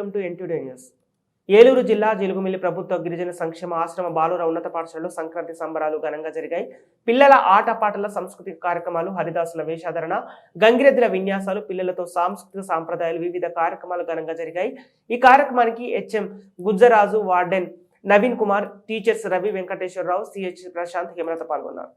Welcome to NTD news. Eluru జిల్లా జిలుగుమిల్లి ప్రభుత్వ గిరిజన సంక్షేమ ఆశ్రమ బాలుర ఉన్నత పాఠశాలలో సంక్రాంతి సంబరాలు ఘనంగా జరిగాయి. పిల్లల ఆటపాటల సాంస్కృతిక కార్యక్రమాలు, హరిదాసుల వేషాధరణ, గంగిరెద్దుల విన్యాసాలు, పిల్లలతో సాంస్కృతిక సాంప్రదాయాలు, వివిధ కార్యక్రమాలు ఘనంగా జరిగాయి. ఈ కార్యక్రమానికి HM Gujjaraju, warden Naveen Kumar, teachers Ravi Venkateswararao, CH Prashanth, Hemalatha పాల్గొన్నారు.